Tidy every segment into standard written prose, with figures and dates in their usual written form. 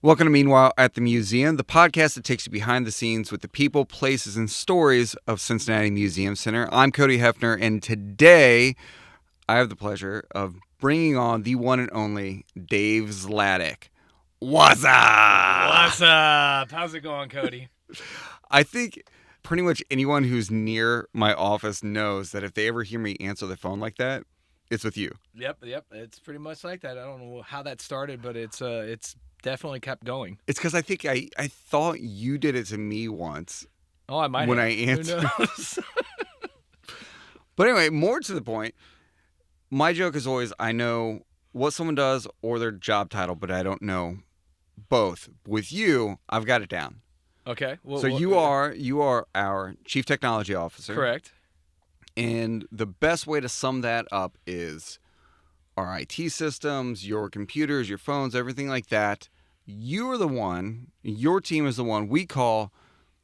Welcome to Meanwhile at the Museum, the podcast that takes you behind the scenes with the people, places, and stories of Cincinnati Museum Center. I'm Cody Hefner, and today I have the pleasure of bringing on the one and only Dave Zlatic. What's up? What's up? How's it going, Cody? I think pretty much anyone who's near my office knows that if they ever hear me answer the phone like that, it's with you. Yep. It's pretty much like that. I don't know how that started, but it's definitely kept going. It's because I think I thought you did it to me once. Oh, I might when have. I answered. Who knows? But anyway, more to the point, my joke is always I know what someone does or their job title, but I don't know both. With you, I've got it down. Okay. So you are our Chief Technology Officer. Correct. And the best way to sum that up is our IT systems, your computers, your phones, everything like that. You are the one, your team is the one we call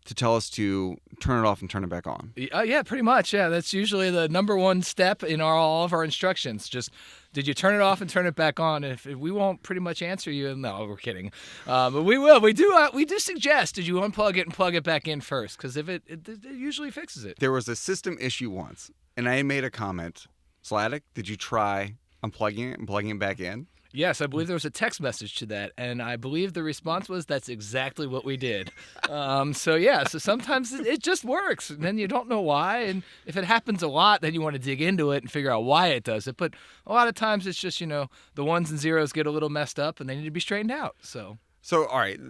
to tell us to turn it off and turn it back on. Yeah, pretty much. Yeah, that's usually the number one step in all of our instructions. Just, did you turn it off and turn it back on? If we won't pretty much answer you, no, we're kidding. But we will. We do suggest, did you unplug it and plug it back in first? Because if it usually fixes it. There was a system issue once, and I made a comment. Zlatic, did you try unplugging it and plugging it back in? Yes, I believe there was a text message to that, and I believe the response was, that's exactly what we did. So sometimes it just works, and then you don't know why, and if it happens a lot, then you want to dig into it and figure out why it does it, but a lot of times it's just, the ones and zeros get a little messed up, and they need to be straightened out, So, all right,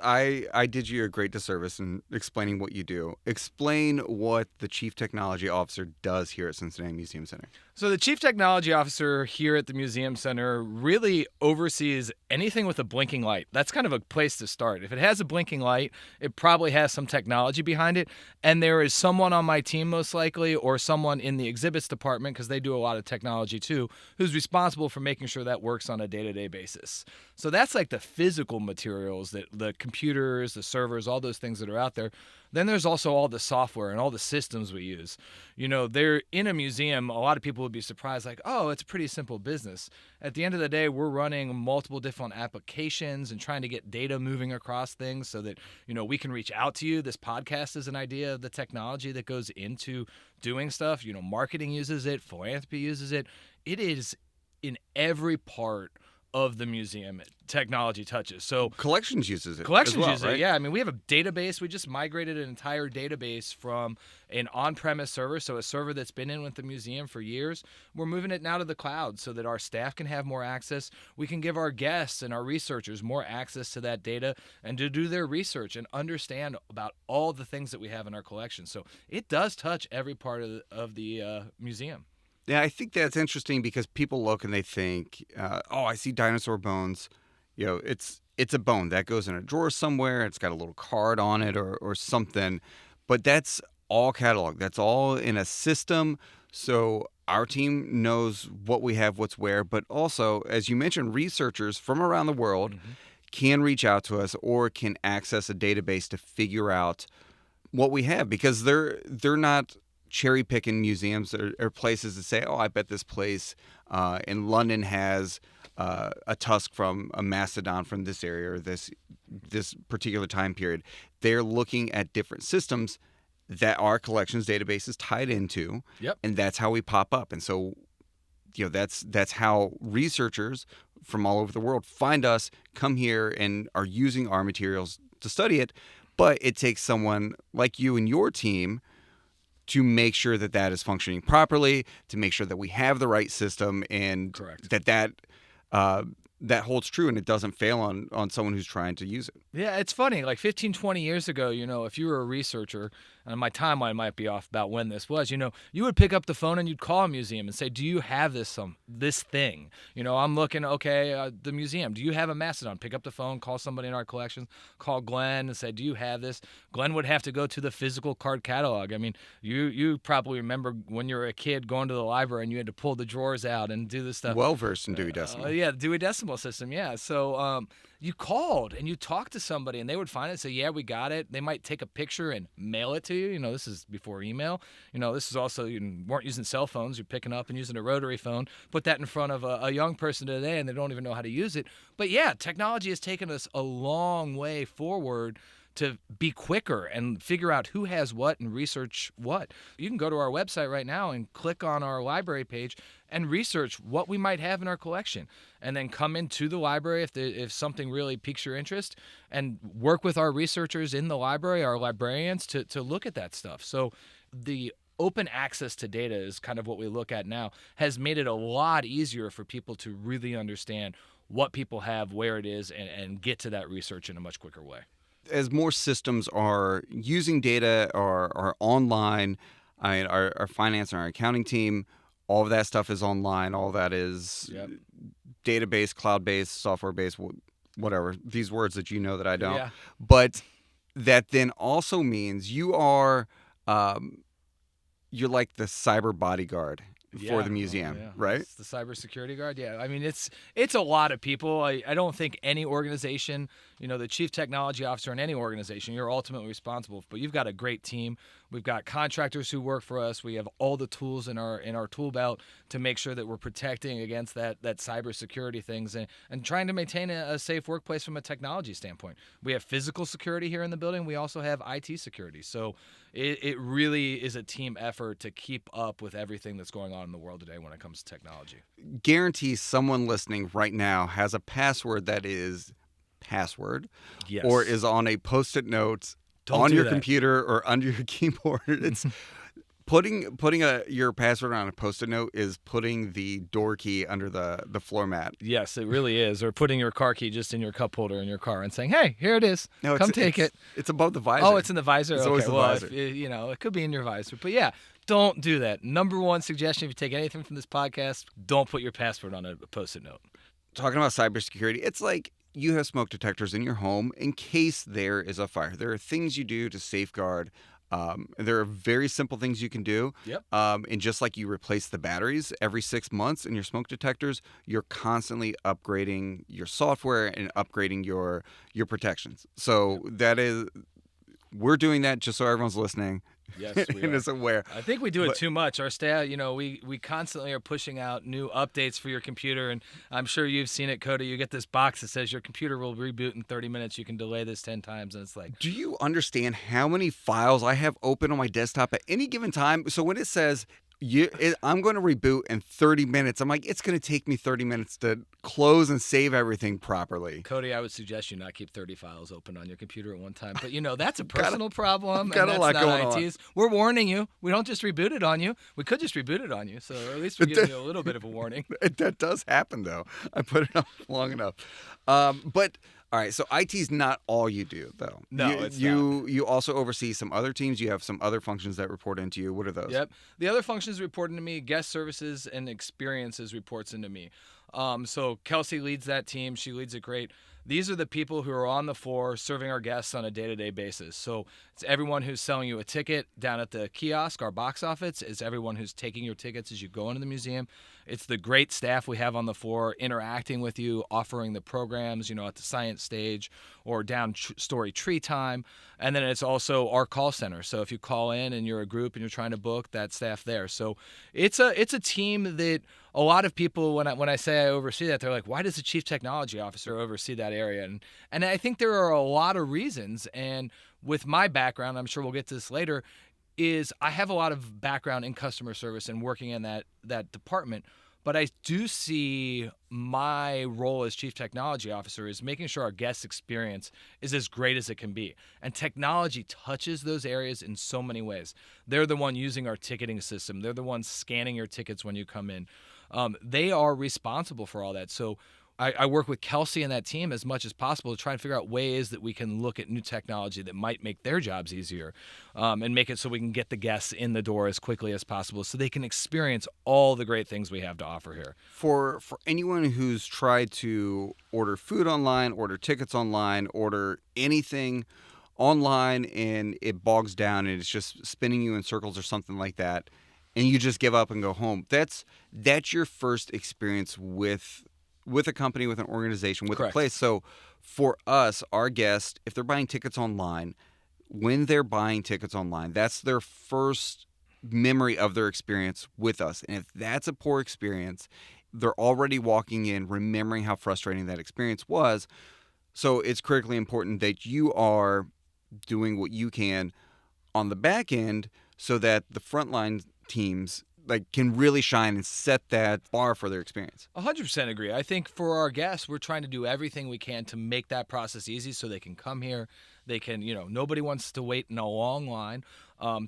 I did you a great disservice in explaining what you do. Explain what the Chief Technology Officer does here at Cincinnati Museum Center. So the Chief Technology Officer here at the Museum Center really oversees anything with a blinking light. That's kind of a place to start. If it has a blinking light, it probably has some technology behind it, and there is someone on my team most likely, or someone in the exhibits department, because they do a lot of technology too, who's responsible for making sure that works on a day-to-day basis. So that's like the physical materials, that the computers, the servers, all those things that are out there. Then there's also all the software and all the systems we use. They're in a museum. A lot of people would be surprised, like, oh, it's a pretty simple business. At the end of the day, we're running multiple different applications and trying to get data moving across things so that, we can reach out to you. This podcast is an idea of the technology that goes into doing stuff. Marketing uses it. Philanthropy uses it. It is in every part of the museum technology touches. So Collections uses it. Collections as well, uses right? it, yeah. I mean, we have a database. We just migrated an entire database from an on-premise server, so a server that's been in with the museum for years. We're moving it now to the cloud so that our staff can have more access. We can give our guests and our researchers more access to that data and to do their research and understand about all the things that we have in our collection. So it does touch every part of the museum. Yeah, I think that's interesting because people look and they think, I see dinosaur bones. It's a bone that goes in a drawer somewhere. It's got a little card on it or something. But that's all catalog. That's all in a system. So our team knows what we have, what's where. But also, as you mentioned, researchers from around the world can reach out to us or can access a database to figure out what we have, because they're not cherry picking museums or places that say, I bet this place in London has a tusk from a mastodon from this area or this particular time period. They're looking at different systems that our collections database is tied into. Yep. And that's how we pop up. And so, that's how researchers from all over the world find us, come here, and are using our materials to study it. But it takes someone like you and your team to make sure that is functioning properly, to make sure that we have the right system, and Correct. that holds true and it doesn't fail on someone who's trying to use it. Yeah, it's funny. Like 15, 20 years ago, if you were a researcher, and my timeline might be off about when this was, you would pick up the phone and you'd call a museum and say, do you have this thing? I'm looking, the museum, do you have a mastodon? Pick up the phone, call somebody in our collection, call Glenn and say, do you have this? Glenn would have to go to the physical card catalog. I mean, you probably remember when you were a kid going to the library and you had to pull the drawers out and do this stuff. Well-versed in Dewey Decimal. The Dewey Decimal System, yeah. So you called and you talked to somebody and they would find it and say, yeah, we got it. They might take a picture and mail it to you. This is before email. This is also, you weren't using cell phones. You're picking up and using a rotary phone. Put that in front of a young person today and they don't even know how to use it. But yeah, technology has taken us a long way forward to be quicker and figure out who has what and research what. You can go to our website right now and click on our library page and research what we might have in our collection, and then come into the library if something really piques your interest, and work with our researchers in the library, our librarians, to look at that stuff. So the open access to data is kind of what we look at now, has made it a lot easier for people to really understand what people have, where it is, and get to that research in a much quicker way. As more systems are using data or are online, our finance and our accounting team, all of that stuff is online. All that is database, cloud-based, software-based, whatever. These words that that I don't. Yeah. But that then also means you're like the cyber bodyguard for the museum, right? It's the cybersecurity guard. Yeah, I mean it's a lot of people. I don't think any organization, the chief technology officer in any organization, you're ultimately responsible. But you've got a great team. We've got contractors who work for us. We have all the tools in our tool belt to make sure that we're protecting against that cybersecurity things and trying to maintain a safe workplace from a technology standpoint. We have physical security here in the building. We also have IT security. So it really is a team effort to keep up with everything that's going on in the world today when it comes to technology. Guarantee someone listening right now has a password that is password, yes, or is on a Post-it note Don't on do your that. computer or under your keyboard. It's putting your password on a Post-it note is putting the door key under the floor mat. Yes, it really is. Or putting your car key just in your cup holder in your car and saying, "Hey, here it is. No, Come take it." It's above the visor. Oh, it's in the visor? It's okay, always the well, visor. it could be in your visor. But yeah, don't do that. Number one suggestion, if you take anything from this podcast, don't put your password on a Post-it note. Talking about cybersecurity, it's like you have smoke detectors in your home in case there is a fire. There are things you do to safeguard. There are very simple things you can do. Yep. And just like you replace the batteries every 6 months in your smoke detectors, you're constantly upgrading your software and upgrading your protections. So we're doing that just so everyone's listening. Yes, we and are. is aware. I think we do it too much. Our staff, we constantly are pushing out new updates for your computer, and I'm sure you've seen it, Cody. You get this box that says your computer will reboot in 30 minutes. You can delay this 10 times, and it's like, do you understand how many files I have open on my desktop at any given time? So when it says I'm going to reboot in 30 minutes, I'm like, it's going to take me 30 minutes to close and save everything properly. Cody, I would suggest you not keep 30 files open on your computer at one time. But, that's a personal problem. Got and a lot that's not going IT's. We're warning you. We don't just reboot it on you. We could just reboot it on you. So at least we're giving you a little bit of a warning. That does happen, though. I put it up long enough. But all right, so IT's not all you do, though. No, it's not. You also oversee some other teams. You have some other functions that report into you. What are those? Yep. The other functions report into me. Guest services and experiences reports into me. So Kelsey leads that team. She leads it great. These are the people who are on the floor serving our guests on a day-to-day basis. So it's everyone who's selling you a ticket down at the kiosk, our box office. It's everyone who's taking your tickets as you go into the museum. It's the great staff we have on the floor interacting with you, offering the programs, at the science stage or down story tree time. And then it's also our call center. So if you call in and you're a group and you're trying to book, that staff there. So it's a team that a lot of people, when I say I oversee that, they're like, why does the chief technology officer oversee that area? And I think there are a lot of reasons. And with my background, I'm sure we'll get to this later, is I have a lot of background in customer service and working in that department. But I do see my role as chief technology officer is making sure our guest experience is as great as it can be. And technology touches those areas in so many ways. They're the one using our ticketing system. They're the ones scanning your tickets when you come in. They are responsible for all that. So I work with Kelsey and that team as much as possible to try and figure out ways that we can look at new technology that might make their jobs easier, and make it so we can get the guests in the door as quickly as possible so they can experience all the great things we have to offer here. For anyone who's tried to order food online, order tickets online, order anything online, and it bogs down and it's just spinning you in circles or something like that, and you just give up and go home, that's your first experience with a company, with an organization, with Correct. a place. So for us, our guests, if they're buying tickets online, when they're buying tickets online, that's their first memory of their experience with us. And if that's a poor experience, they're already walking in remembering how frustrating that experience was. So it's critically important that you are doing what you can on the back end so that the frontline teams can really shine and set that bar for their experience. 100% agree. I think for our guests, we're trying to do everything we can to make that process easy so they can come here. They can, nobody wants to wait in a long line.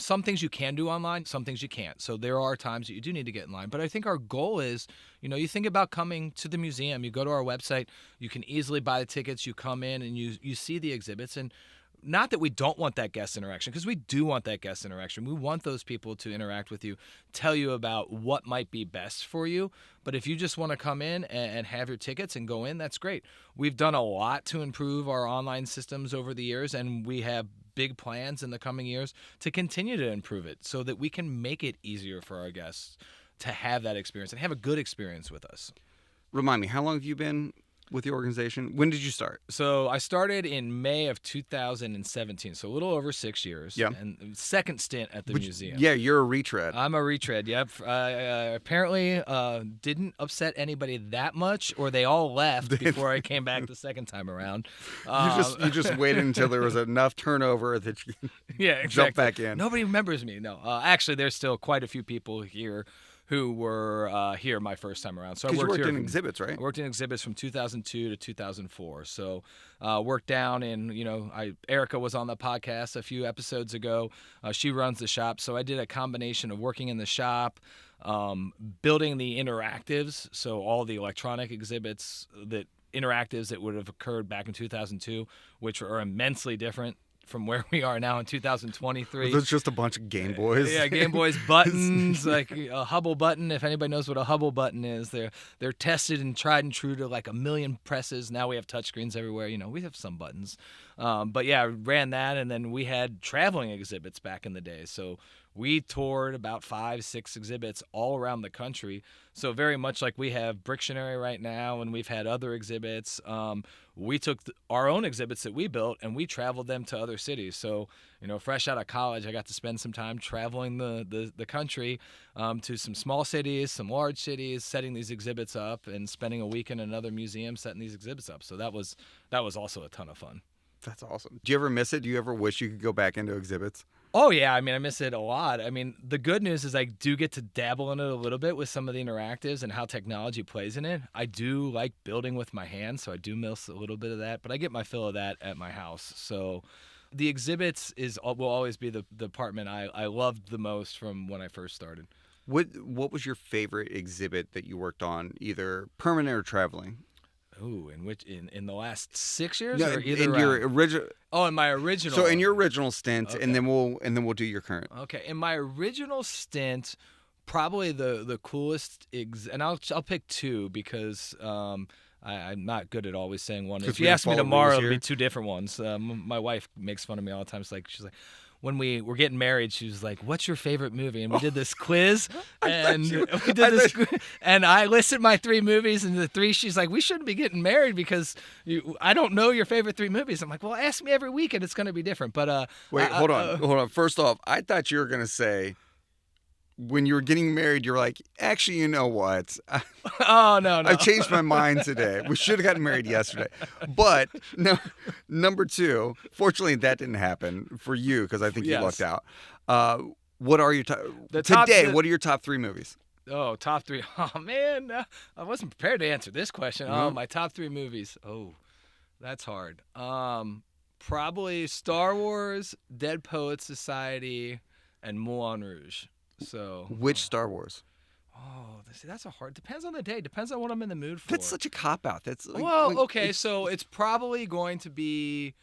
Some things you can do online, some things you can't. So there are times that you do need to get in line. But I think our goal is, you think about coming to the museum, you go to our website, you can easily buy the tickets, you come in and you see the exhibits. And not that we don't want that guest interaction, because we do want that guest interaction. We want those people to interact with you, tell you about what might be best for you. But if you just want to come in and have your tickets and go in, that's great. We've done a lot to improve our online systems over the years, and we have big plans in the coming years to continue to improve it so that we can make it easier for our guests to have that experience and have a good experience with us. Remind me, how long have you been with the organization? When did you start? So I started in May of 2017, so a little over 6 years. Yeah. And second stint at the museum. Yeah, you're a retread. I'm a retread, yep. Apparently didn't upset anybody that much, or they all left before I came back the second time around. You just waited until there was enough turnover that you jump back in. Nobody remembers me, no. Actually, there's still quite a few people here who were here my first time around. So I worked in exhibits, right? I worked in exhibits from 2002 to 2004. So worked down in, Erica was on the podcast a few episodes ago. She runs the shop. So I did a combination of working in the shop, building the interactives. So all the electronic exhibits, interactives that would have occurred back in 2002, which are immensely different from where we are now in 2023. There's just a bunch of Game Boys. Yeah, Game Boys buttons, like a Hubble button. If anybody knows what a Hubble button is, they're tested and tried and true to like a million presses. Now we have touchscreens everywhere. We have some buttons. But yeah, I ran that, and then we had traveling exhibits back in the day. So we toured about 5-6 exhibits all around the country. So very much like we have Brictionary right now, and we've had other exhibits. We took our own exhibits that we built, and we traveled them to other cities. So, fresh out of college, I got to spend some time traveling the country to some small cities, some large cities, setting these exhibits up, and spending a week in another museum setting these exhibits up. So that was also a ton of fun. That's awesome. Do you ever miss it? Do you ever wish you could go back into exhibits? Oh, yeah. I miss it a lot. The good news is I do get to dabble in it a little bit with some of the interactives and how technology plays in it. I do like building with my hands, so I do miss a little bit of that, but I get my fill of that at my house. So the exhibits will always be the department I loved the most from when I first started. What was your favorite exhibit that you worked on, either permanent or traveling? Ooh, in the last 6 years, No, or either in your original. Oh, in my original. So in your original stint, Okay. and then we'll do your current. Okay, in my original stint, probably the coolest and I'll pick two because I'm not good at always saying one. If you ask me tomorrow, it'll be two different ones. My wife makes fun of me all the time. She's like. When we were getting married, she was like, "What's your favorite movie?" And we did this quiz, and I listed my 3 movies, and the 3 she's like, "We shouldn't be getting married because I don't know your favorite 3 movies." I'm like, "Well, ask me every week, and it's going to be different." But wait, hold on. First off, I thought you were gonna say, when you were getting married, you're like, actually, you know what? Oh, no. I changed my mind today. We should have gotten married yesterday. But no, number 2, fortunately, that didn't happen for you because I think you lucked out. What are your what are your top 3 movies? Oh, top 3. Oh, man. I wasn't prepared to answer this question. Mm-hmm. Oh, my top 3 movies. Oh, that's hard. Probably Star Wars, Dead Poets Society, and Moulin Rouge. So which Star Wars? Oh, that's a hard. Depends on the day. Depends on what I'm in the mood for. That's such a cop out. Okay. So it's probably going to be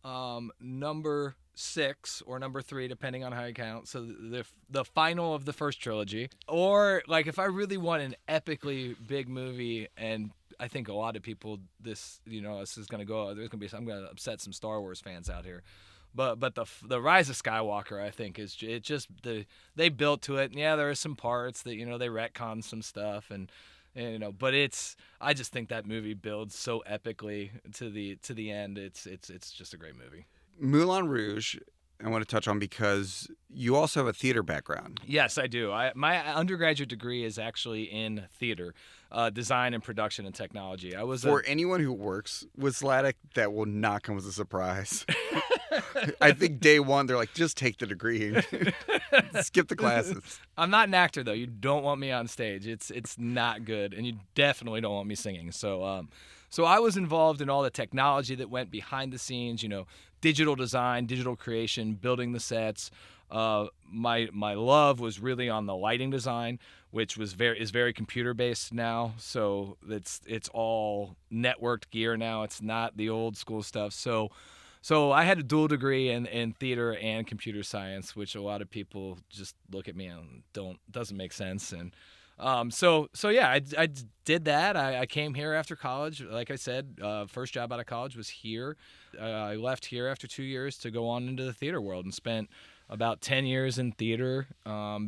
number 6 or number 3, depending on how you count. So the final of the first trilogy, or like if I really want an epically big movie, and I think a lot of people this is going to go. I'm going to upset some Star Wars fans out here. But the Rise of Skywalker, I think, is it just they built to it. And yeah, there are some parts that they retcon some stuff and but I just think that movie builds so epically to the end. It's just a great movie. Moulin Rouge, I want to touch on because you also have a theater background. Yes, I do. My undergraduate degree is actually in theater, design and production and technology. I was For anyone who works with Zlatic, that will not come as a surprise. I think day one, they're like, just take the degree and skip the classes. I'm not an actor though. You don't want me on stage. It's not good, and you definitely don't want me singing. So I was involved in all the technology that went behind the scenes. Digital design, digital creation, building the sets. My love was really on the lighting design, which is very computer based now. So it's all networked gear now. It's not the old school stuff. So I had a dual degree in theater and computer science, which a lot of people just look at me and doesn't make sense. And so yeah, I did that. I came here after college. Like I said, first job out of college was here. I left here after 2 years to go on into the theater world and spent about 10 years in theater,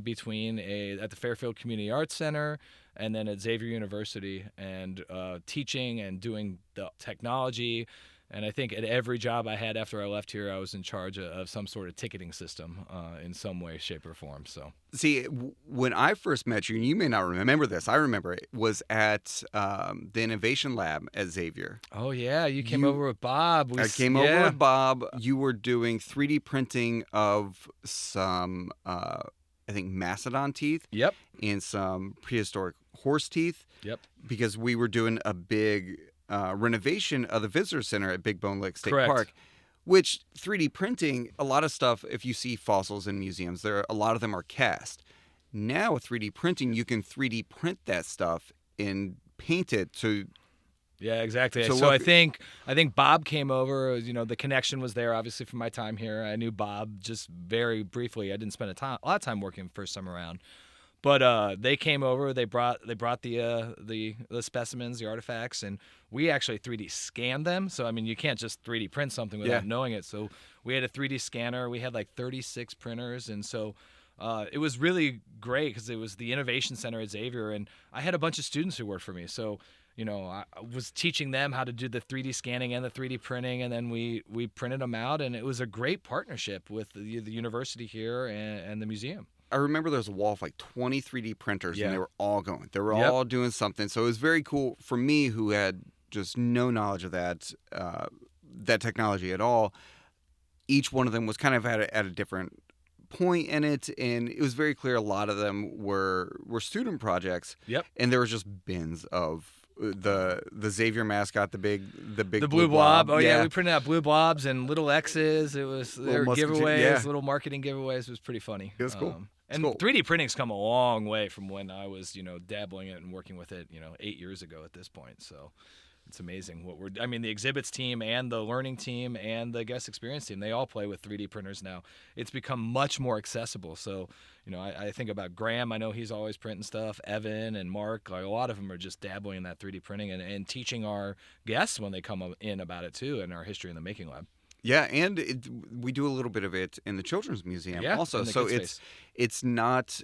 between at the Fairfield Community Arts Center and then at Xavier University, and teaching and doing the technology. And I think at every job I had after I left here, I was in charge of some sort of ticketing system, in some way, shape, or form. So, See, when I first met you, and you may not remember this, I remember it was at the Innovation Lab at Xavier. oh yeah, you came over with Bob. I came over with Bob. You were doing 3D printing of some, I think, mastodon teeth. Yep. And some prehistoric horse teeth. Yep. Because we were doing a big renovation of the visitor center at Big Bone Lake State Correct. Park, which 3D printing, a lot of stuff, if you see fossils in museums, a lot of them are cast. Now with 3D printing, you can 3D print that stuff and paint it to... Yeah, exactly. So look, I think Bob came over. The connection was there, obviously, from my time here. I knew Bob just very briefly. I didn't spend a lot of time working first time around. But they came over. They brought the specimens, the artifacts, and we actually 3D scanned them. So I mean, you can't just 3D print something without knowing it. So we had a 3D scanner. We had like 36 printers, and so it was really great because it was the innovation center at Xavier, and I had a bunch of students who worked for me. So I was teaching them how to do the 3D scanning and the 3D printing, and then we printed them out, and it was a great partnership with the university here and the museum. I remember there was a wall of like 20 3D printers, Yeah. and they were all going. They were Yep. all doing something. So it was very cool for me, who had just no knowledge of that technology at all. Each one of them was kind of at a different point in it, and it was very clear a lot of them were student projects. Yep. And there was just bins of the Xavier mascot, the big blue blob. Oh yeah, we printed out blue blobs and little X's. It was there were giveaways, little marketing giveaways. It was pretty funny. It was cool. And cool. 3D printing's come a long way from when I was, dabbling it and working with it, 8 years ago at this point. So it's amazing the exhibits team and the learning team and the guest experience team, they all play with 3D printers now. It's become much more accessible. So, I think about Graham. I know he's always printing stuff. Evan and Mark, like a lot of them are just dabbling in that 3D printing and teaching our guests when they come in about it too in our History in the Making Lab. Yeah, and we do a little bit of it in the Children's Museum also. So it's not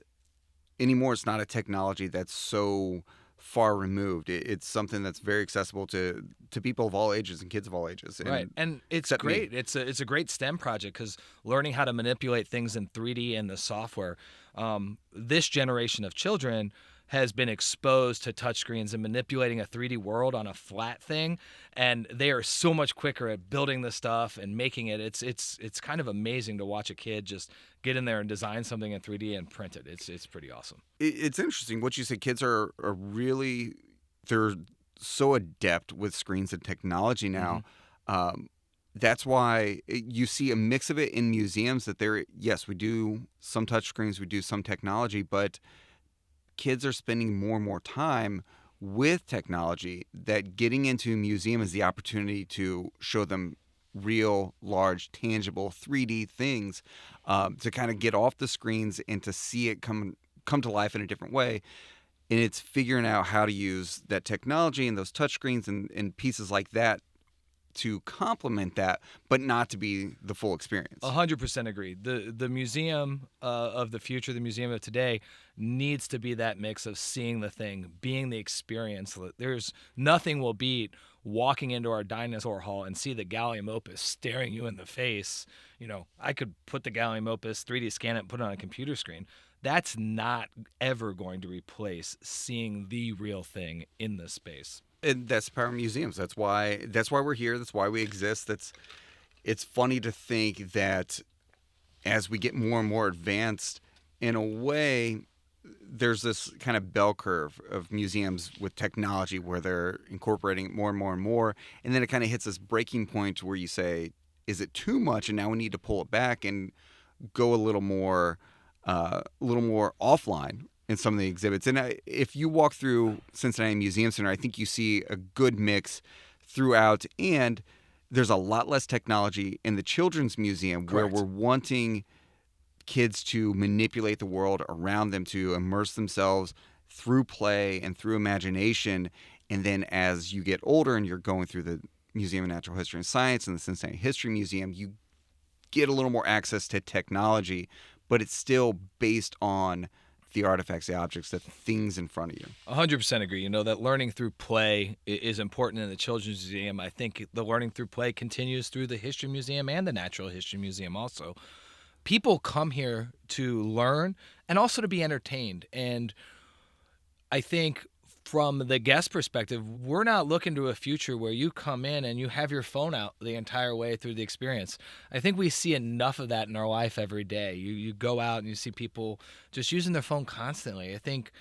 anymore. It's not a technology that's so far removed. It's something that's very accessible to people of all ages and kids of all ages. Right, and it's great. Me. It's a great STEM project because learning how to manipulate things in 3D and the software. This generation of children has been exposed to touchscreens and manipulating a 3D world on a flat thing, and they are so much quicker at building the stuff and making it. It's kind of amazing to watch a kid just get in there and design something in 3D and print it. It's pretty awesome. It's interesting what you said. Kids are really, they're so adept with screens and technology now. Mm-hmm. That's why you see a mix of it in museums. That we do some touchscreens, we do some technology, but kids are spending more and more time with technology, that getting into a museum is the opportunity to show them real, large, tangible 3D things, to kind of get off the screens and to see it come to life in a different way. And it's figuring out how to use that technology and those touchscreens and pieces like that to complement that, but not to be the full experience. 100% agree. The museum of the future, the museum of today, needs to be that mix of seeing the thing, being the experience. There's nothing will beat walking into our dinosaur hall and see the gallium opus staring you in the face. I could put the gallium opus, 3D scan it, and put it on a computer screen. That's not ever going to replace seeing the real thing in the space. And that's the power of museums. That's why we're here. That's why we exist. It's funny to think that as we get more and more advanced, in a way, there's this kind of bell curve of museums with technology where they're incorporating it more and more and more. And then it kind of hits this breaking point where you say, is it too much? And now we need to pull it back and go a little more offline in some of the exhibits. And if you walk through Cincinnati Museum Center, I think you see a good mix throughout. And there's a lot less technology in the Children's Museum. Correct. Where we're wanting kids to manipulate the world around them, to immerse themselves through play and through imagination. And then as you get older and you're going through the Museum of Natural History and Science and the Cincinnati History Museum, you get a little more access to technology, but it's still based on the artifacts, the objects, the things in front of you. 100% agree. That learning through play is important in the Children's Museum. I think the learning through play continues through the History Museum and the Natural History Museum also. People come here to learn and also to be entertained. And I think from the guest perspective, we're not looking to a future where you come in and you have your phone out the entire way through the experience. I think we see enough of that in our life every day. You go out and you see people just using their phone constantly. I think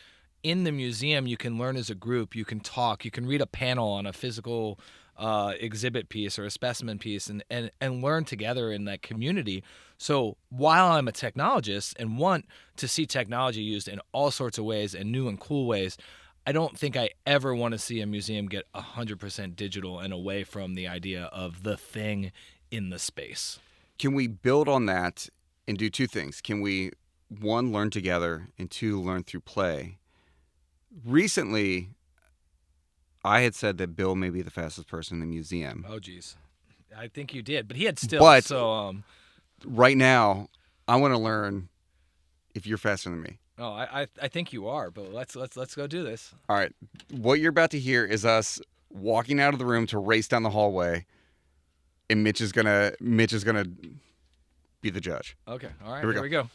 in the museum, you can learn as a group, you can talk, you can read a panel on a physical exhibit piece or a specimen piece and learn together in that community. So while I'm a technologist and want to see technology used in all sorts of ways and new and cool ways, I don't think I ever want to see a museum get 100% digital and away from the idea of the thing in the space. Can we build on that and do two things? Can we, one, learn together, and two, learn through play? Recently, I had said that Bill may be the fastest person in the museum. Oh, geez. I think you did, but he had still. But so, right now, I want to learn if you're faster than me. Oh, I think you are, but let's go do this. All right. What you're about to hear is us walking out of the room to race down the hallway, and Mitch is gonna be the judge. Okay. All right. Here we go.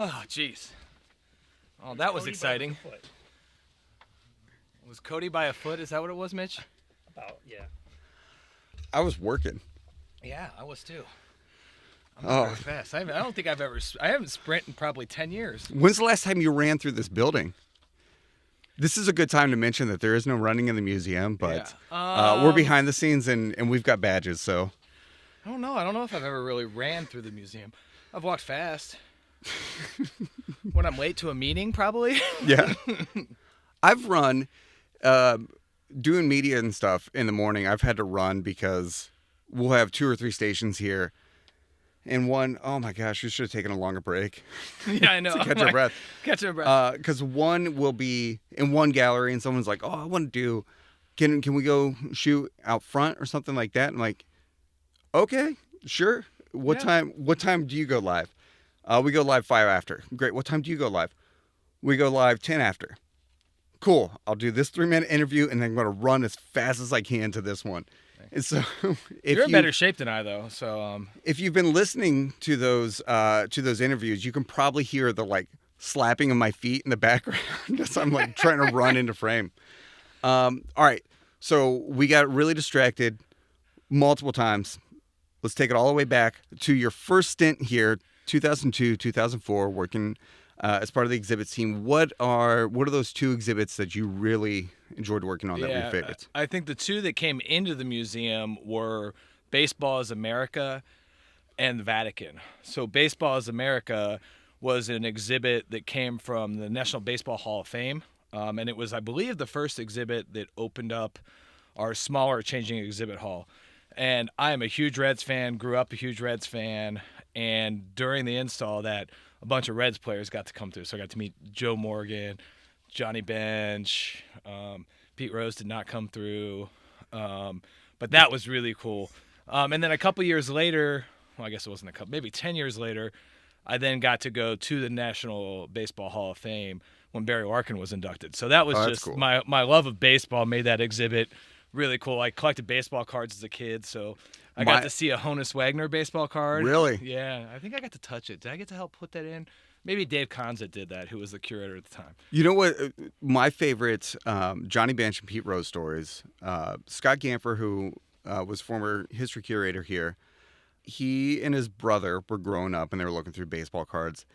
Oh, jeez. Oh, that was exciting. Was Cody by a foot? Is that what it was, Mitch? About, yeah. I was working. Yeah, I was too. I'm not very fast. I don't think I haven't sprinted in probably 10 years. When's the last time you ran through this building? This is a good time to mention that there is no running in the museum, but we're behind the scenes and we've got badges, so. I don't know. I don't know if I've ever really ran through the museum. I've walked fast. When I'm late to a meeting, probably. Yeah. I've run, doing media and stuff in the morning. I've had to run because we'll have 2 or 3 stations here. And one, oh my gosh, we should have taken a longer break. Yeah, I know. To catch our breath. Catch our breath. Because one will be in one gallery and someone's like, oh, I want to do, can we go shoot out front or something like that? I'm like, okay, sure. What time do you go live? We go live 5 after. Great. What time do you go live? We go live 10 after. Cool. I'll do this 3-minute interview and then I'm going to run as fast as I can to this one. And so, you're in better shape than I, though. So, if you've been listening to those interviews, you can probably hear the like slapping of my feet in the background as I'm like trying to run into frame. All right. So we got really distracted multiple times. Let's take it all the way back to your first stint here. 2002, 2004, working as part of the exhibits team. What are those 2 exhibits that you really enjoyed working on that were your favorites? I think the 2 that came into the museum were Baseball is America and the Vatican. So Baseball is America was an exhibit that came from the National Baseball Hall of Fame. And it was, I believe, the first exhibit that opened up our smaller changing exhibit hall. And I am a huge Reds fan, grew up a huge Reds fan. And during the install, a bunch of Reds players got to come through. So I got to meet Joe Morgan, Johnny Bench, Pete Rose did not come through. But that was really cool. And then a couple years later, well, I guess it wasn't a couple, maybe 10 years later, I then got to go to the National Baseball Hall of Fame when Barry Larkin was inducted. So that was Oh, that's just cool. my love of baseball made that exhibit really cool. I collected baseball cards as a kid, so I got to see a Honus Wagner baseball card. Really? Yeah, I think I got to touch it. Did I get to help put that in? Maybe Dave Conza did that, who was the curator at the time. You know what? My favorite Johnny Bench and Pete Rose stories. Scott Gamfer, who was former history curator here, he and his brother were growing up and they were looking through baseball cards,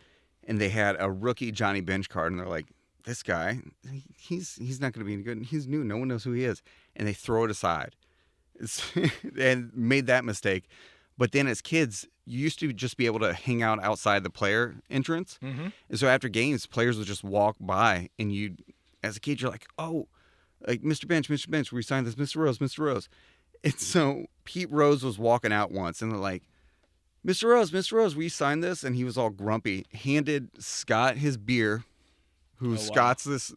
and they had a rookie Johnny Bench card, and they're like, "This guy, he's not going to be any good. He's new. No one knows who he is," and they throw it aside, and made that mistake. But then as kids, you used to just be able to hang out outside the player entrance. Mm-hmm. And so after games, players would just walk by, and you, as a kid, you're like, "Oh, like Mr. Bench, we signed this, Mr. Rose, Mr. Rose." And so Pete Rose was walking out once, and they're like, Mr. Rose, we signed this?" And he was all grumpy, handed Scott his beer, who Scott's this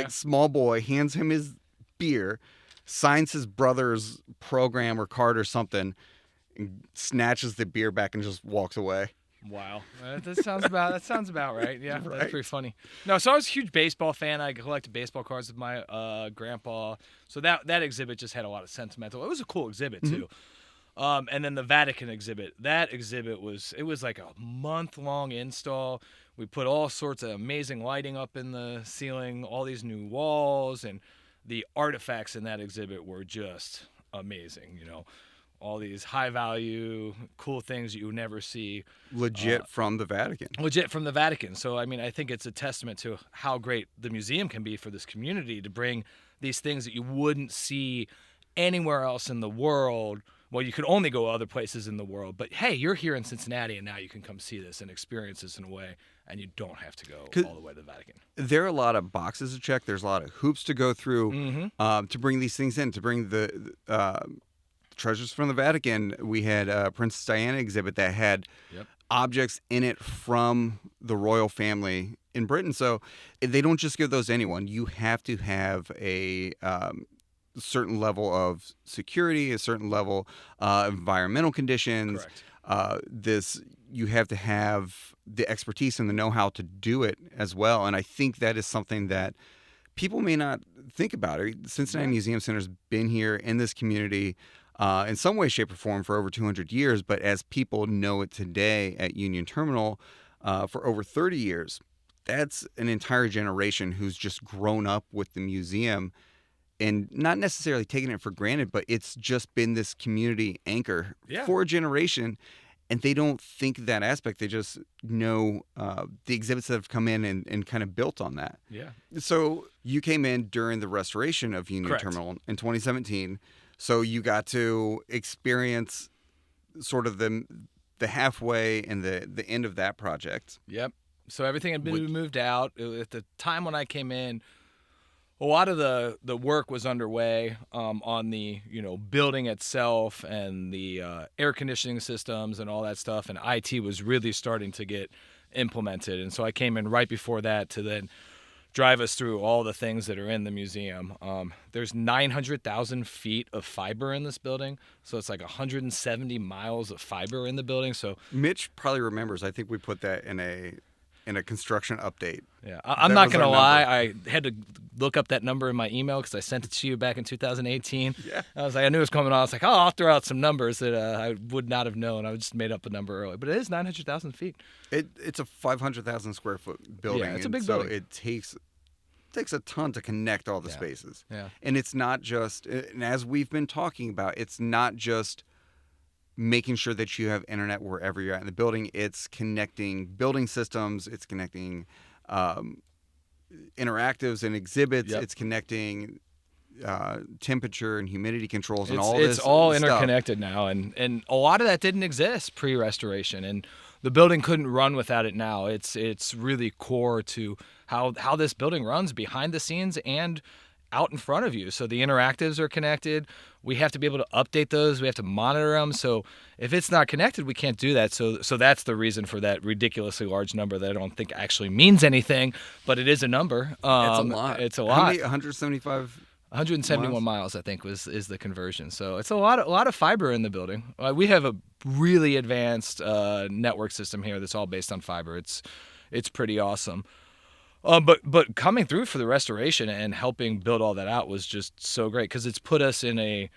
small boy, hands him his beer, signs his brother's program or card or something, and snatches the beer back and just walks away. Wow, that sounds about right. Yeah, Right. That's pretty funny. No, so I was a huge baseball fan. I collected baseball cards with my grandpa. So that exhibit just had a lot of sentimental. It was a cool exhibit too. And then the Vatican exhibit. That exhibit was like a month-long install. We put all sorts of amazing lighting up in the ceiling, all these new walls, and the artifacts in that exhibit were just amazing. You know, all these high-value, cool things you would never see. Legit from the Vatican. Legit from the Vatican. So, I mean, I think it's a testament to how great the museum can be for this community to bring these things that you wouldn't see anywhere else in the world. Well, you could only go other places in the world. But, hey, you're here in Cincinnati, and now you can come see this and experience this in a way, and you don't have to go all the way to the Vatican. There are a lot of boxes to check. There's a lot of hoops to go through to bring these things in, to bring the treasures from the Vatican. We had a Princess Diana exhibit that had objects in it from the royal family in Britain. So they don't just give those to anyone. You have to have a certain level of security, a certain level of environmental conditions. Correct. You have to have the expertise and the know-how to do it as well. And I think that is something that people may not think about. Cincinnati Museum Center's been here in this community in some way, shape, or form for over 200 years. But as people know it today at Union Terminal for over 30 years, that's an entire generation who's just grown up with the museum and not necessarily taking it for granted, but it's just been this community anchor for a generation. And they don't think that aspect. They just know the exhibits that have come in and kind of built on that. Yeah. So you came in during the restoration of Union Terminal in 2017. So you got to experience sort of the halfway and the end of that project. Yep. So everything had been moved out. At the time when I came in, a lot of the work was underway on the building itself and the air conditioning systems and all that stuff, and IT was really starting to get implemented. And so I came in right before that to then drive us through all the things that are in the museum. There's 900,000 feet of fiber in this building, so it's like 170 miles of fiber in the building. So Mitch probably remembers. I think we put that in a construction update. Yeah, I'm not going to lie. I had to look up that number in my email because I sent it to you back in 2018. Yeah. I was like, I knew it was coming on. I was like, oh, I'll throw out some numbers that I would not have known. I just made up a number early. But it is 900,000 feet. It's a 500,000 square foot building. Yeah, it's a big building. building. So it takes a ton to connect all the spaces. Yeah. And it's not just, and as we've been talking about, it's not just making sure that you have internet wherever you're at in the building. It's connecting building systems. It's connecting interactives and exhibits. Yep. It's connecting temperature and humidity controls and all this. It's all stuff. interconnected now, and a lot of that didn't exist pre-restoration, and the building couldn't run without it now. It's really core to how this building runs behind the scenes and out in front of you. So the interactives are connected. We have to be able to update those. We have to monitor them. So if it's not connected, we can't do that. So that's the reason for that ridiculously large number that I don't think actually means anything, but it is a number. It's a lot. It's a lot. How many? 175? 171 miles? miles, I think, is the conversion. So it's a lot of fiber in the building. We have a really advanced network system here that's all based on fiber. It's pretty awesome. But coming through for the restoration and helping build all that out was just so great because it's put us in a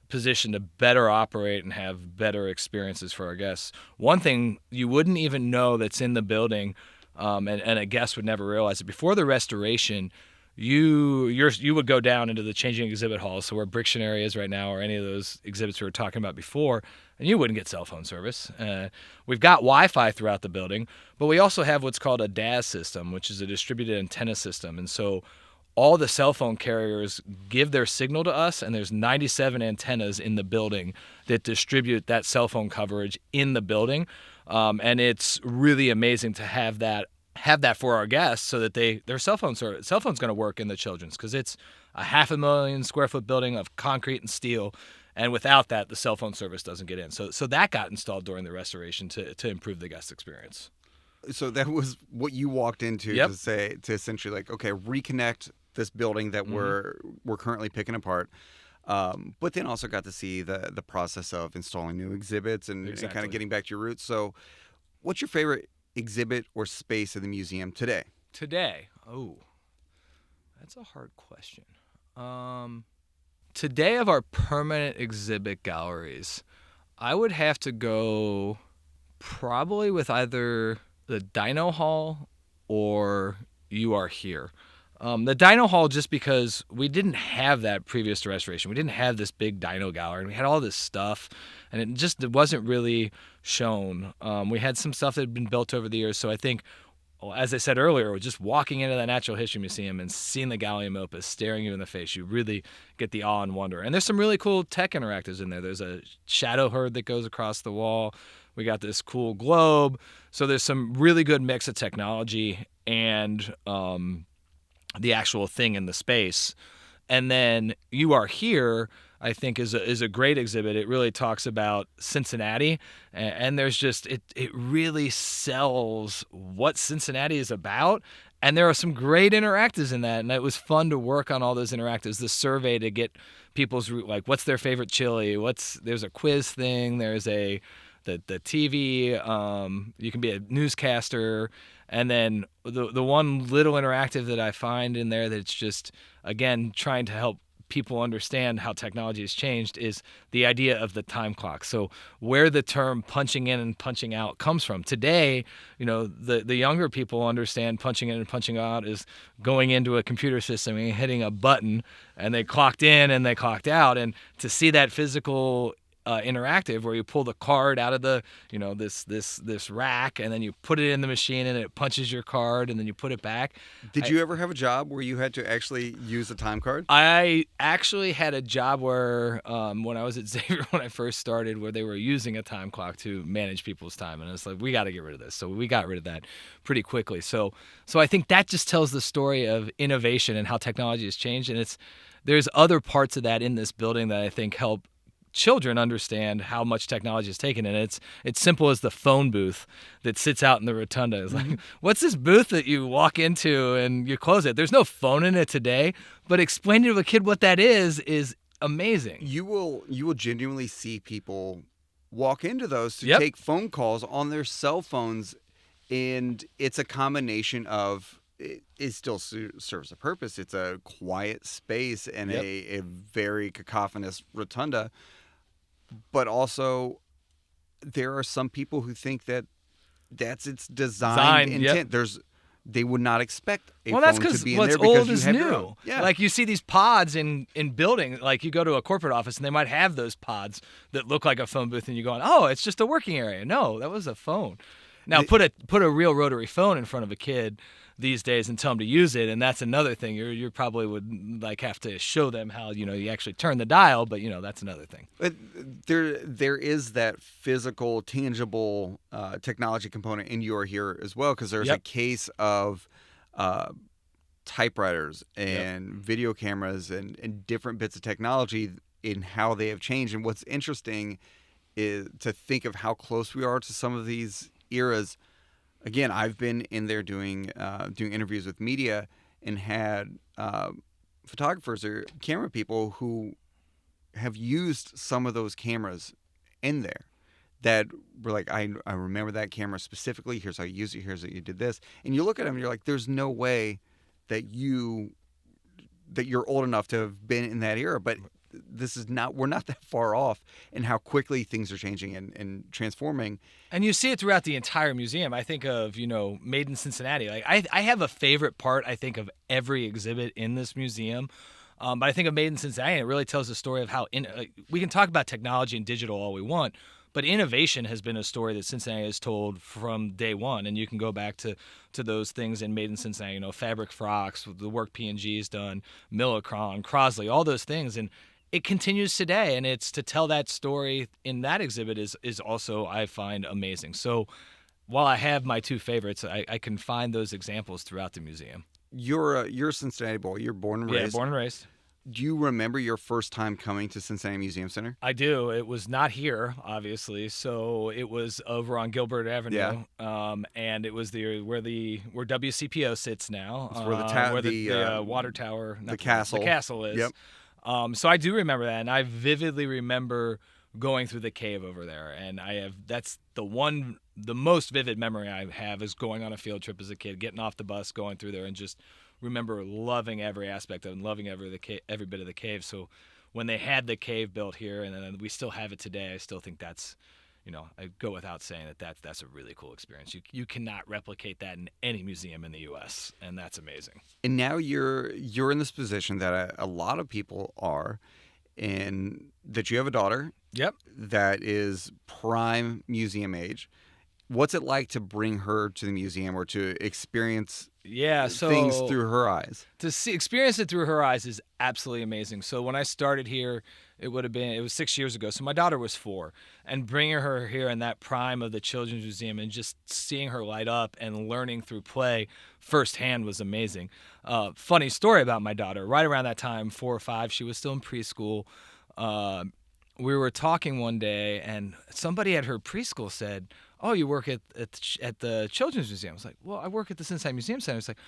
position to better operate and have better experiences for our guests. One thing you wouldn't even know that's in the building, and a guest would never realize it, before the restoration, you would go down into the changing exhibit hall, so where Brictionary is right now, or any of those exhibits we were talking about before, and you wouldn't get cell phone service. We've got Wi-Fi throughout the building, but we also have what's called a DAS system, which is a distributed antenna system, and so all the cell phone carriers give their signal to us, and there's 97 antennas in the building that distribute that cell phone coverage in the building, and it's really amazing to have that for our guests so that their cell phone's going to work in the Children's, because it's a 500,000 square foot building of concrete and steel, and without that, the cell phone service doesn't get in. So that got installed during the restoration to improve the guest experience. So that was what you walked into Yep. to essentially like, okay, reconnect this building that we're currently picking apart. But then also got to see the process of installing new exhibits and kind Exactly. of getting back to your roots. So what's your favorite exhibit or space in the museum today? Today, that's a hard question. Today, of our permanent exhibit galleries, I would have to go probably with either the Dino Hall or You Are Here. The Dino Hall, just because we didn't have that previous to restoration. We didn't have this big dino gallery, and we had all this stuff, and it wasn't really shown. We had some stuff that had been built over the years, so I think, well, as I said earlier, just walking into the Natural History Museum and seeing the Gallium Opus staring you in the face, you really get the awe and wonder. And there's some really cool tech interactives in there. There's a shadow herd that goes across the wall. We got this cool globe. So there's some really good mix of technology and the actual thing in the space. And then You Are Here, I think, is a great exhibit. It really talks about Cincinnati, and there's just it really sells what Cincinnati is about. And there are some great interactives in that, and it was fun to work on all those interactives. The survey to get people's like, what's their favorite chili? There's a quiz thing. There's the TV. You can be a newscaster. And then the one little interactive that I find in there that's just, again, trying to help people understand how technology has changed is the idea of the time clock. So where the term punching in and punching out comes from. Today, the younger people understand punching in and punching out is going into a computer system and hitting a button, and they clocked in and they clocked out. And to see that physical interactive where you pull the card out of the this rack, and then you put it in the machine and it punches your card, and then you put it back. Did you ever have a job where you had to actually use a time card? I actually had a job where when I was at Xavier, when I first started, where they were using a time clock to manage people's time, and it's like, we got to get rid of this. So we got rid of that pretty quickly. So I think that just tells the story of innovation and how technology has changed, and there's other parts of that in this building that I think help children understand how much technology has taken, and it's simple as the phone booth that sits out in the rotunda. It's like, what's this booth that you walk into and you close it? There's no phone in it today, but explaining to a kid what that is amazing. You will genuinely see people walk into those to Yep. take phone calls on their cell phones, and it's a combination of it still serves a purpose. It's a quiet space and Yep. a very cacophonous rotunda. But also, there are some people who think that that's its design intent. Yep. They would not expect a Well, that's phone to because be in what's there because old you is have your new. own. Yeah. Like you see these pods in buildings, like you go to a corporate office and they might have those pods that look like a phone booth, and you go, oh, it's just a working area. No, that was a phone. Now put a real rotary phone in front of a kid these days and tell them to use it, and that's another thing. You probably would like have to show them how you actually turn the dial, but that's another thing. But there is that physical, tangible technology component in Your Here as well, because there's Yep. a case of typewriters and video cameras and different bits of technology in how they have changed. And what's interesting is to think of how close we are to some of these eras. Again, I've been in there doing interviews with media and had photographers or camera people who have used some of those cameras in there that were like, I remember that camera specifically. Here's how you use it. Here's how you did this. And you look at them and you're like, there's no way that you're old enough to have been in that era. But this is not, we're not that far off in how quickly things are changing and transforming. And you see it throughout the entire museum. I think of, Made in Cincinnati. Like I have a favorite part, I think, of every exhibit in this museum. But I think of Made in Cincinnati, and it really tells the story of how we can talk about technology and digital all we want, but innovation has been a story that Cincinnati has told from day one. And you can go back to those things in Made in Cincinnati, fabric frocks, the work P&G's done, Millicron, Crosley, all those things. And it continues today. And it's to tell that story in that exhibit is also, I find, amazing. So while I have my two favorites, I can find those examples throughout the museum. You're a Cincinnati boy. You're born and raised. Yeah, born and raised. Do you remember your first time coming to Cincinnati Museum Center? I do. It was not here, obviously. So it was over on Gilbert Avenue, and it was where WCPO sits now. It's where the water tower, the castle is. Yep. So I do remember that, and I vividly remember going through the cave over there. And that's the most vivid memory I have is going on a field trip as a kid, getting off the bus, going through there, and just remember loving every aspect of it and loving every bit of the cave. So when they had the cave built here, and then we still have it today, I still think that's, I go without saying that's a really cool experience. You cannot replicate that in any museum in the U.S., and that's amazing. And now you're in this position that a lot of people are, in that you have a daughter. Yep. That is prime museum age. What's it like to bring her to the museum or to experience things through her eyes? To experience it through her eyes is absolutely amazing. So when I started here, it was 6 years ago. So my daughter was 4, and bringing her here in that prime of the Children's Museum and just seeing her light up and learning through play firsthand was amazing. Funny story about my daughter. Right around that time, 4 or 5, she was still in preschool. We were talking one day, and somebody at her preschool said, "Oh, you work at the Children's Museum." I was like, "Well, I work at the Cincinnati Museum Center." It's like,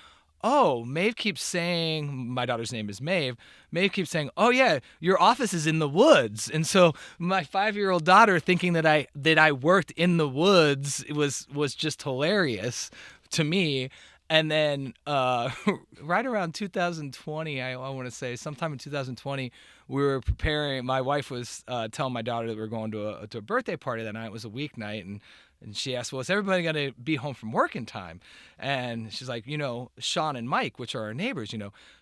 "Oh, Maeve keeps saying," my daughter's name is Maeve. Maeve keeps saying, "Oh yeah, your office is in the woods." And so my 5-year-old daughter thinking that I worked in the woods was just hilarious to me. And then right around 2020, I want to say, sometime in 2020, we were preparing. My wife was telling my daughter that we were going to a birthday party that night. It was a weeknight, and she asked, "Well, is everybody going to be home from work in time?" And she's like, Sean and Mike, which are our neighbors,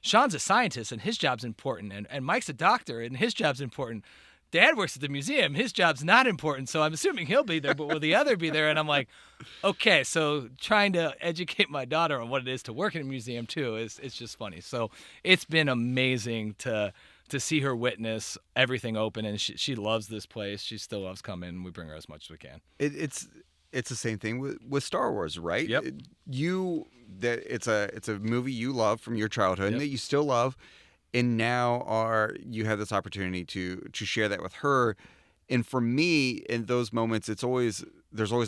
Sean's a scientist and his job's important, and Mike's a doctor and his job's important. Dad works at the museum. His job's not important, so I'm assuming he'll be there, but will the other be there? And I'm like, okay, so trying to educate my daughter on what it is to work in a museum, too, it's just funny. So it's been amazing to see her witness everything open, and she loves this place. She still loves coming. We bring her as much as we can. It's the same thing with Star Wars, right? Yep. It's a movie you love from your childhood, Yep. and that you still love. And now you have this opportunity to share that with her. And for me, in those moments, there's always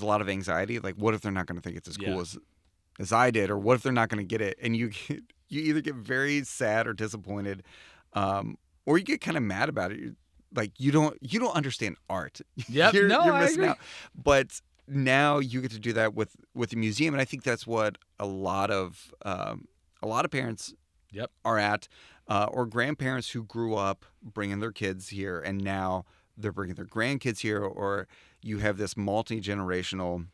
a lot of anxiety. Like, what if they're not going to think it's as cool as I did, or what if they're not going to get it? And you either get very sad or disappointed, or you get kind of mad about it. Like you don't understand art. Yep. you're I missing agree. out. But now you get to do that with the museum, and I think that's what a lot of parents are at. Or grandparents who grew up bringing their kids here, and now they're bringing their grandkids here, or you have this multi-generational.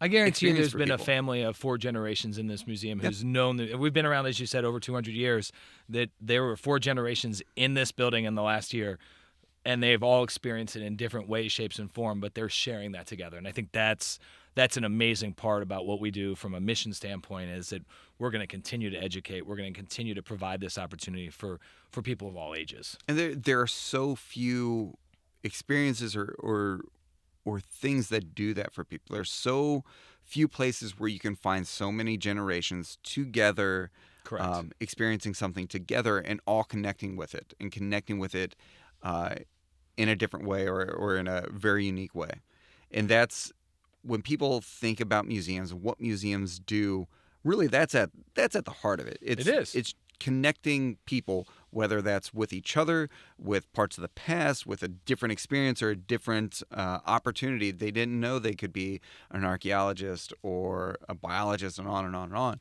I guarantee you there's been people. a family of 4 generations in this museum who's known that we've been around, as you said, over 200 years, that there were 4 generations in this building in the last year, and they've all experienced it in different ways, shapes, and form, but they're sharing that together. And I think that's an amazing part about what we do from a mission standpoint, is that we're going to continue to educate. We're going to continue to provide this opportunity for people of all ages. And there are so few experiences or things that do that for people. There's so few places where you can find so many generations together, Correct. Experiencing something together and all connecting with it in a different way or in a very unique way. And that's when people think about museums and what museums do. Really, that's at the heart of it. It is. It's connecting people, whether that's with each other, with parts of the past, with a different experience or a different opportunity. They didn't know they could be an archaeologist or a biologist, and on and on and on.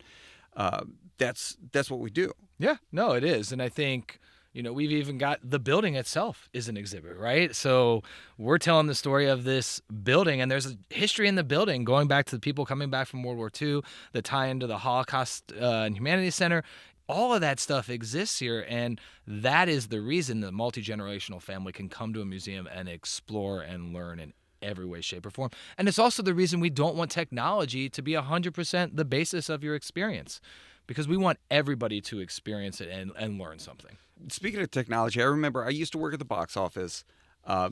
That's what we do. Yeah, no, it is. And I think, we've even got the building itself is an exhibit, right? So we're telling the story of this building, and there's a history in the building going back to the people coming back from World War II, the tie into the Holocaust and Humanities Center. All of that stuff exists here, and that is the reason the multi-generational family can come to a museum and explore and learn in every way, shape, or form. And it's also the reason we don't want technology to be 100% the basis of your experience, because we want everybody to experience it and learn something. Speaking of technology, I remember I used to work at the box office,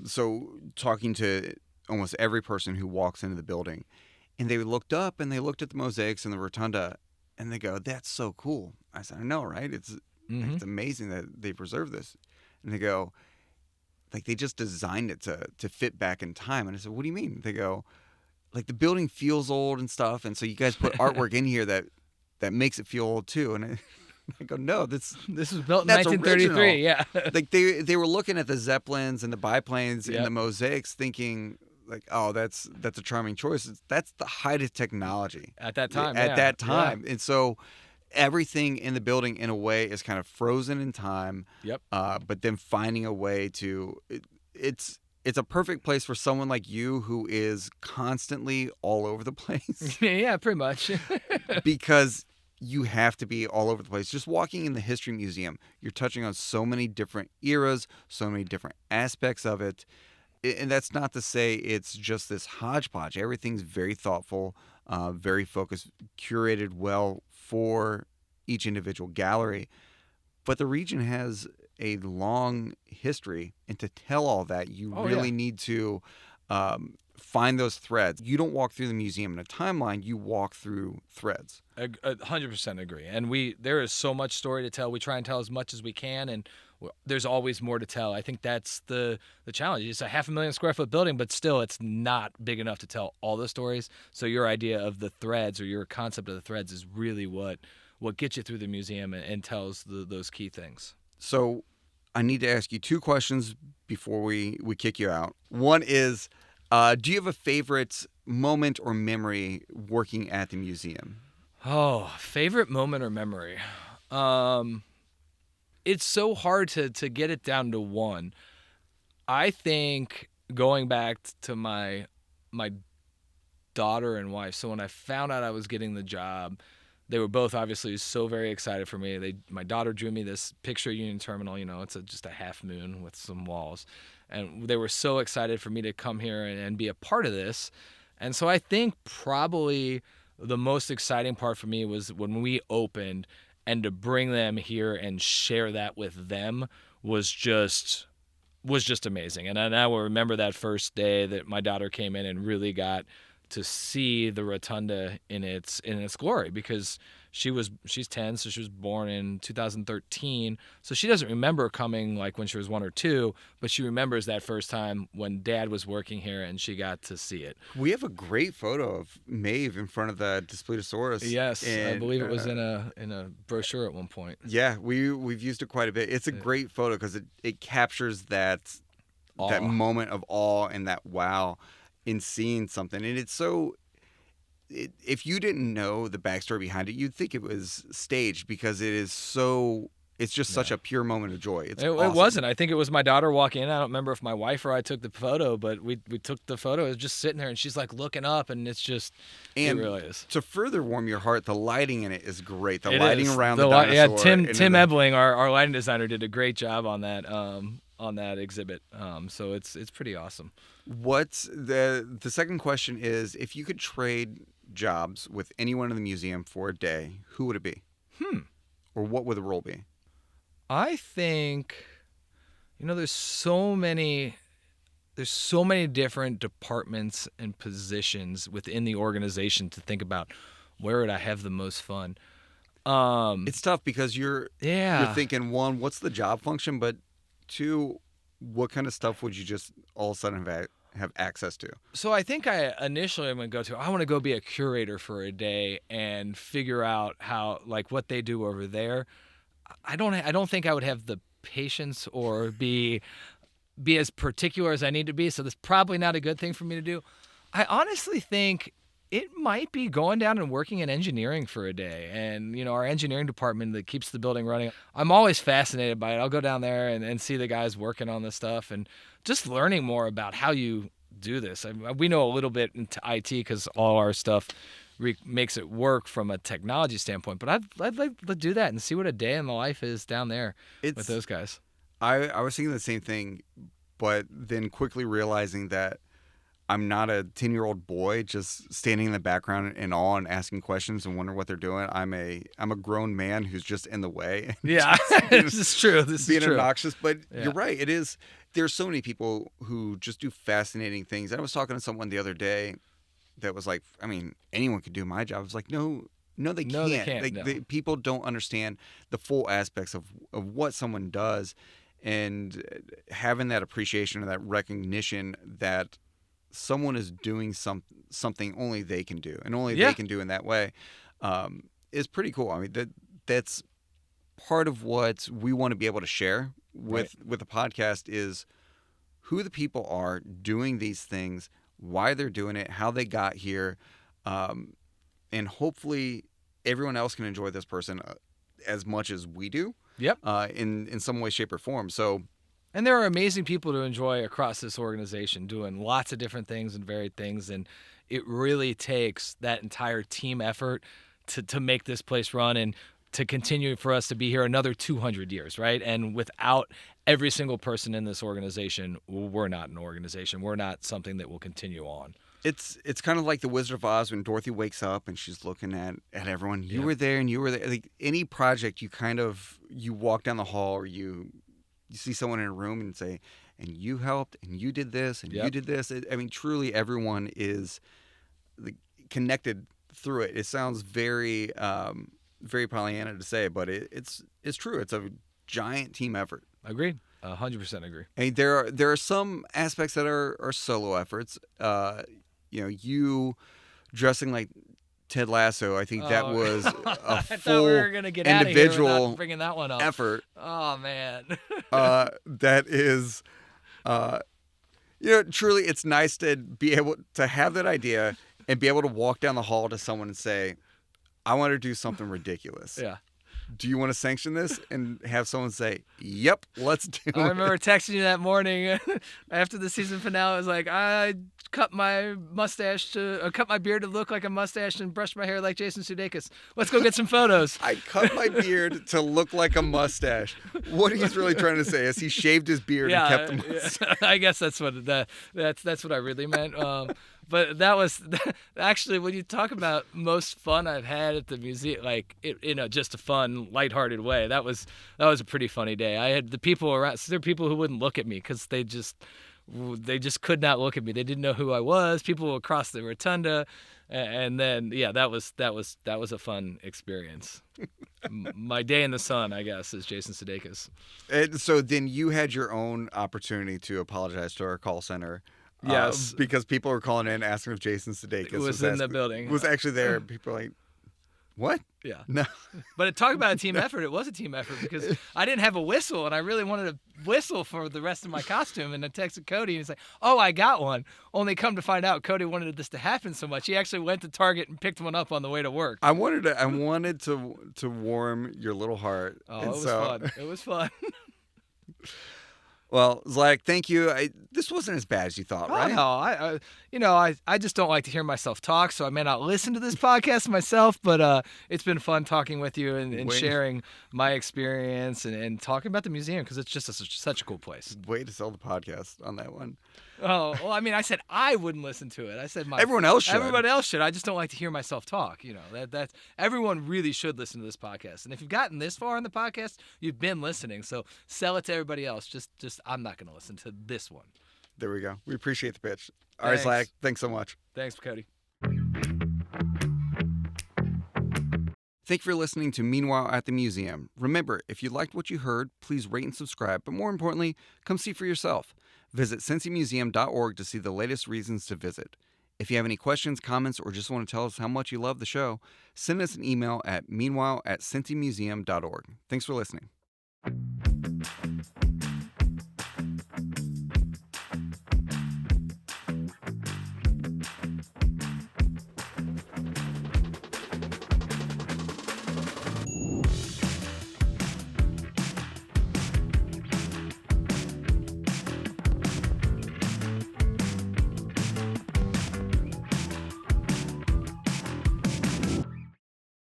so talking to almost every person who walks into the building, and they looked up and they looked at the mosaics and the rotunda, and they go, "That's so cool." I said, "I know, right? It's amazing that they preserved this." And they go, like, they just designed it to fit back in time. And I said, "What do you mean?" They go, like, the building feels old and stuff, and so you guys put artwork in here that makes it feel old too. And I go, "No, this was built in that's 1933. original." Yeah. Like they were looking at the Zeppelins and the biplanes and Yep. the mosaics, thinking like, "Oh, that's a charming choice." That's the height of technology At that time. at yeah. that time, and so everything in the building, in a way, is kind of frozen in time. Yep. But then finding a way to it's a perfect place for someone like you who is constantly all over the place. Yeah, pretty much. Because you have to be all over the place. Just walking in the History Museum, you're touching on so many different eras, so many different aspects of it. And that's not to say it's just this hodgepodge. Everything's very thoughtful, very focused, curated well for each individual gallery. But the region has a long history, and to tell all that, you really need to find those threads. You don't walk through the museum in a timeline, you walk through threads. 100% agree. And there is so much story to tell. We try and tell as much as we can, and there's always more to tell. I think that's the challenge. It's a 500,000 square foot building, but still it's not big enough to tell all the stories. So your idea of the threads, or your concept of the threads, is really what gets you through the museum and tells those key things. So I need to ask you two questions before we kick you out. One is, do you have a favorite moment or memory working at the museum? Oh, favorite moment or memory? It's so hard to get it down to one. I think going back to my daughter and wife. So when I found out I was getting the job, they were both obviously so very excited for me. My daughter drew me this picture of Union Terminal. It's just a half moon with some walls. And they were so excited for me to come here and be a part of this. And so I think probably the most exciting part for me was when we opened, and to bring them here and share that with them was just amazing. And I will remember that first day that my daughter came in and really got to see the rotunda in its glory, because she's 10, so she was born in 2013, so she doesn't remember coming like when she was 1 or 2, but she remembers that first time when Dad was working here and she got to see it. We have a great photo of Maeve in front of the Daspletosaurus. Yes, I believe it was in a brochure at one point. Yeah, we've used it quite a bit. It's a great photo because it captures that moment of awe and that wow in seeing something. And it's so, if you didn't know the backstory behind it, you'd think it was staged, because it's just such a pure moment of joy. It wasn't. I think it was my daughter walking in. I don't remember if my wife or I took the photo, but we took the photo. It was just sitting there, and she's like looking up, and it's just, it really is. To further warm your heart, the lighting in it is great. The lighting around the dinosaur. Yeah, Tim Ebling, our lighting designer, did a great job on that exhibit. So it's pretty awesome. What's the second question is, if you could trade jobs with anyone in the museum for a day, who would it be? Or what would the role be? I think, there's so many different departments and positions within the organization to think about where would I have the most fun. It's tough because you're thinking, one, what's the job function, but two, what kind of stuff would you just all of a sudden have access to? So I think I initially am going to I want to go be a curator for a day and figure out how, like, what they do over there. I don't think I would have the patience or be as particular as I need to be. So that's probably not a good thing for me to do. I honestly think it might be going down and working in engineering for a day. And, our engineering department that keeps the building running, I'm always fascinated by it. I'll go down there and see the guys working on this stuff and just learning more about how you do this. We know a little bit into IT because all our stuff makes it work from a technology standpoint. But I'd like to do that and see what a day in the life is down there with those guys. I was thinking the same thing, but then quickly realizing that I'm not a 10-year-old boy just standing in the background in awe and asking questions and wondering what they're doing. I'm a grown man who's just in the way. Yeah, this is true. Being obnoxious, but you're right. It is. There's so many people who just do fascinating things. I was talking to someone the other day that was like, I mean, anyone could do my job. I was like, no, they can't. No. People don't understand the full aspects of what someone does, and having that appreciation or that recognition that someone is doing something only they can do and only they can do in that way is pretty cool. I mean, that's part of what we want to be able to share with the podcast is who the people are doing these things, why they're doing it, how they got here, and hopefully everyone else can enjoy this person as much as we do. Yep. In some way, shape, or form. So. And there are amazing people to enjoy across this organization doing lots of different things and varied things. And it really takes that entire team effort to make this place run and to continue for us to be here another 200 years, right? And without every single person in this organization, we're not an organization. We're not something that will continue on. It's kind of like the Wizard of Oz when Dorothy wakes up and she's looking at everyone. You were there and you were there. Like any project, you walk down the hall or you see someone in a room and say, and you helped, and you did this, and you did this. I mean, truly, everyone is connected through it. It sounds very, very Pollyanna to say, but it's true. It's a giant team effort. Agreed. 100% agree. And there are some aspects that are solo efforts. You dressing like Ted Lasso, I think that was a full we were gonna get individual out of here bringing that one up. effort. Oh man. That is, truly, it's nice to be able to have that idea and be able to walk down the hall to someone and say, "I want to do something ridiculous." Yeah. Do you want to sanction this? And have someone say, "Yep, let's do it." I remember texting you that morning after the season finale. I was like, I cut my beard to look like a mustache and brushed my hair like Jason Sudeikis. Let's go get some photos. I cut my beard to look like a mustache. What he's really trying to say is he shaved his beard and kept the mustache. Yeah. I guess that's what I really meant. But that was actually when you talk about most fun I've had at the museum, like just a fun, lighthearted way. That was a pretty funny day. I had the people around. So there are people who wouldn't look at me because they just could not look at me. They didn't know who I was. People across the rotunda, and then that was a fun experience. My day in the sun, I guess, is Jason Sudeikis. And so then you had your own opportunity to apologize to our call center. Yes, because people were calling in asking if Jason Sudeikis was in the building. Was actually there. People were like, what? Yeah. No. But talk about a team effort. It was a team effort because I didn't have a whistle, and I really wanted to whistle for the rest of my costume. And I texted Cody, and he's like, "Oh, I got one." Only come to find out, Cody wanted this to happen so much, he actually went to Target and picked one up on the way to work. I wanted to warm your little heart. Oh, it was fun. It was fun. Well, Zlatic, thank you. This wasn't as bad as you thought, right? No, I just don't like to hear myself talk, so I may not listen to this podcast myself, but it's been fun talking with you and sharing my experience and talking about the museum because it's just such a cool place. Way to sell the podcast on that one. Oh, well, I mean, I said I wouldn't listen to it. I said everyone else should. Everybody else should. I just don't like to hear myself talk. That everyone really should listen to this podcast. And if you've gotten this far in the podcast, you've been listening. So sell it to everybody else. Just I'm not going to listen to this one. There we go. We appreciate the pitch. All right, Zlatic. Thanks so much. Thanks, Cody. Thank you for listening to Meanwhile at the Museum. Remember, if you liked what you heard, please rate and subscribe. But more importantly, come see for yourself. Visit cincymuseum.org to see the latest reasons to visit. If you have any questions, comments, or just want to tell us how much you love the show, send us an email at meanwhile@cincymuseum.org. Thanks for listening.